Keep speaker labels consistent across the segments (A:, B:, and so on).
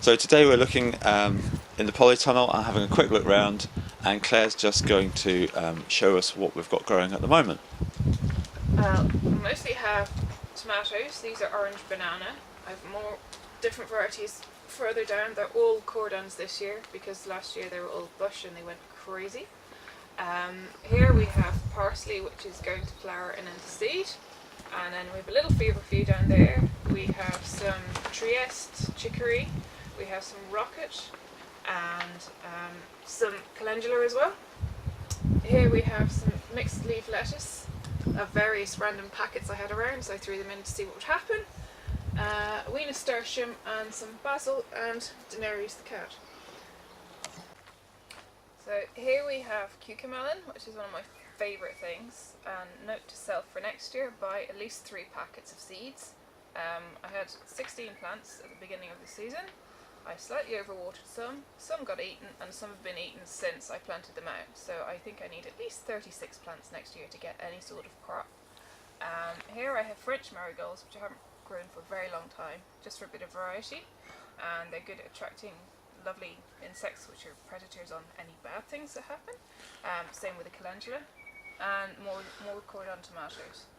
A: So today we're looking in the polytunnel and having a quick look round, and Claire's just going to show us what we've got growing at the moment.
B: We mostly have tomatoes. These are orange banana. I have more different varieties further down. They're all cordons this year because last year they were all bush and they went crazy. Here we have parsley, which is going to flower and into seed. And then we have a little feverfew down there. We have some Trieste chicory. We have some rocket and some calendula as well. Here we have some mixed leaf lettuce of various random packets I had around, so I threw them in to see what would happen. A wee nasturtium and some basil and Daenerys the cat. So here we have cucamelon, which is one of my favourite things, and note to self for next year, buy at least 3 packets of seeds. I had 16 plants at the beginning of the season. I slightly overwatered some got eaten, and some have been eaten since I planted them out. So I think I need at least 36 plants next year to get any sort of crop. Here I have French marigolds, which I haven't grown for a very long time, just for a bit of variety, and they're good at attracting lovely insects which are predators on any bad things that happen. Same with the calendula, and more cordon tomatoes.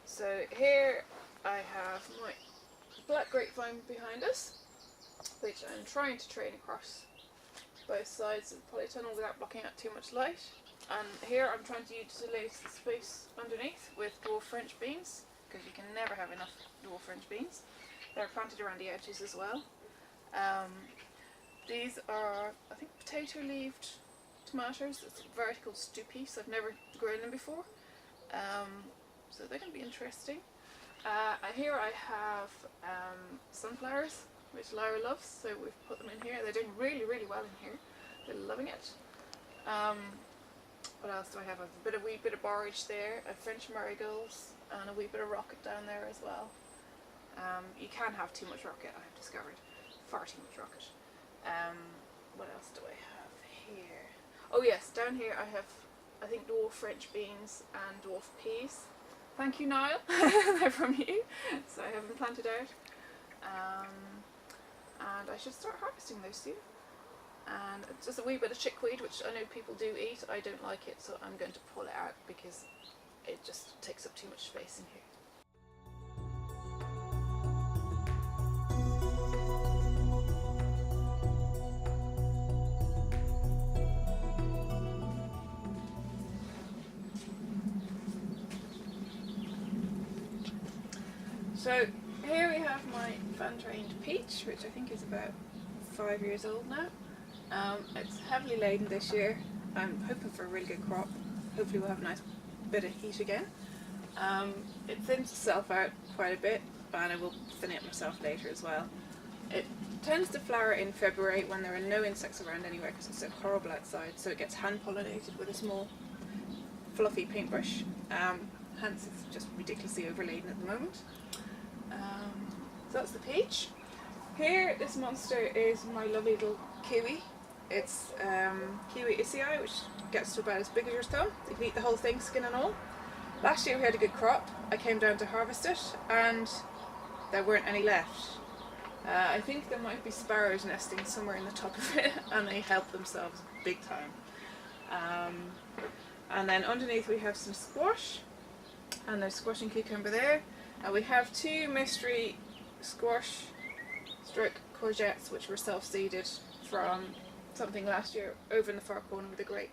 B: So here I have my black grapevine behind us, which I'm trying to train across both sides of the polytunnel without blocking out too much light. And here I'm trying to utilise the space underneath with dwarf French beans, because you can never have enough dwarf French beans. They're planted around the edges as well. These are, I think, potato-leaved tomatoes. It's a variety called Stupis. I've never grown them before. So they're going to be interesting. Here I have sunflowers, which Lyra loves, so we've put them in here. They're doing really, really well in here. They're loving it. What else do I have? I have a wee bit of borage there, a French marigolds, and a wee bit of rocket down there as well. You can't have too much rocket, I have discovered. Far too much rocket. What else do I have here? Oh yes, down here I have, I think, dwarf French beans and dwarf peas. Thank you, Niall. They're from you, so I have them planted out. And I should start harvesting those soon. And just a wee bit of chickweed, which I know people do eat. I don't like it, so I'm going to pull it out because it just takes up too much space in here. So here we have my fan-trained peach, which I think is about 5 years old now. It's heavily laden this year. I'm hoping for a really good crop. Hopefully we'll have a nice bit of heat again. It thins itself out quite a bit, and I will thin it myself later as well. It tends to flower in February when there are no insects around anywhere because it's so horrible outside, so it gets hand pollinated with a small fluffy paintbrush. Hence it's just ridiculously overladen at the moment. So that's the peach. Here, this monster is my lovely little kiwi. It's kiwi isii, which gets to about as big as your thumb. You can eat the whole thing, skin and all. Last year we had a good crop. I came down to harvest it and there weren't any left. I think there might be sparrows nesting somewhere in the top of it and they help themselves big time. And then underneath we have some squash, and there's squash and cucumber there. And we have 2 mystery squash stroke courgettes which were self-seeded from something last year over in the far corner with a grape.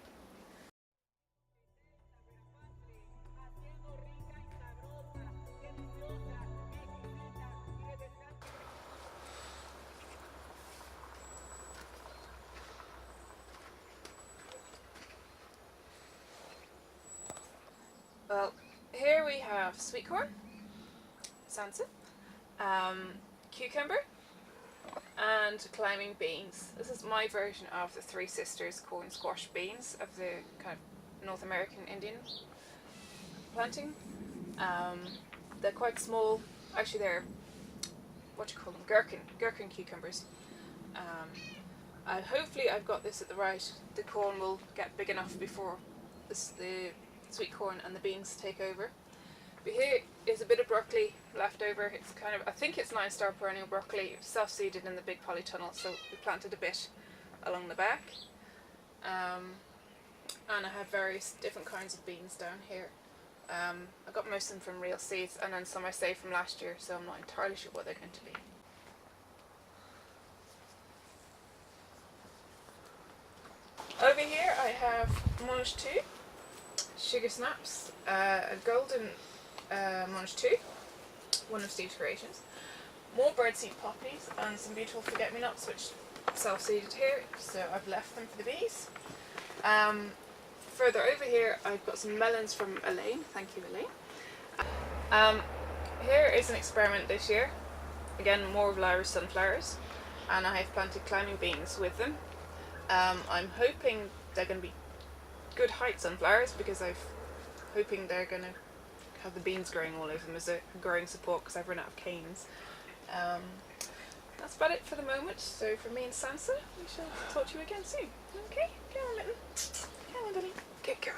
B: Well, here we have sweet corn, sansa, cucumber, and climbing beans. This is my version of the Three Sisters corn squash beans of the kind of North American Indian planting. They're quite small. Actually, they're, what do you call them? Gherkin cucumbers. Hopefully I've got this at the right. The corn will get big enough before the sweet corn and the beans take over. But here is a bit of broccoli left over. It's kind of, I think it's 9-star perennial broccoli, self-seeded in the big polytunnel, so we planted a bit along the back. And I have various different kinds of beans down here. I got most of them from real seeds, and then some I saved from last year, so I'm not entirely sure what they're going to be. Over here I have Monge 2, Sugar Snaps, a golden Monge 2, one of Steve's creations, more birdseed poppies, and some beautiful forget-me-nots which self-seeded here, so I've left them for the bees. Further over here I've got some melons from Elaine, thank you Elaine. Here is an experiment this year, again more of Lyra's sunflowers, and I have planted climbing beans with them. I'm hoping they're going to be good height sunflowers because I'm hoping they're going to have the beans growing all over them as a growing support because I've run out of canes. That's about it for the moment. So from me and Sansa, we shall talk to you again soon. Okay? Come on, Mitten. Come on, buddy. Good girl.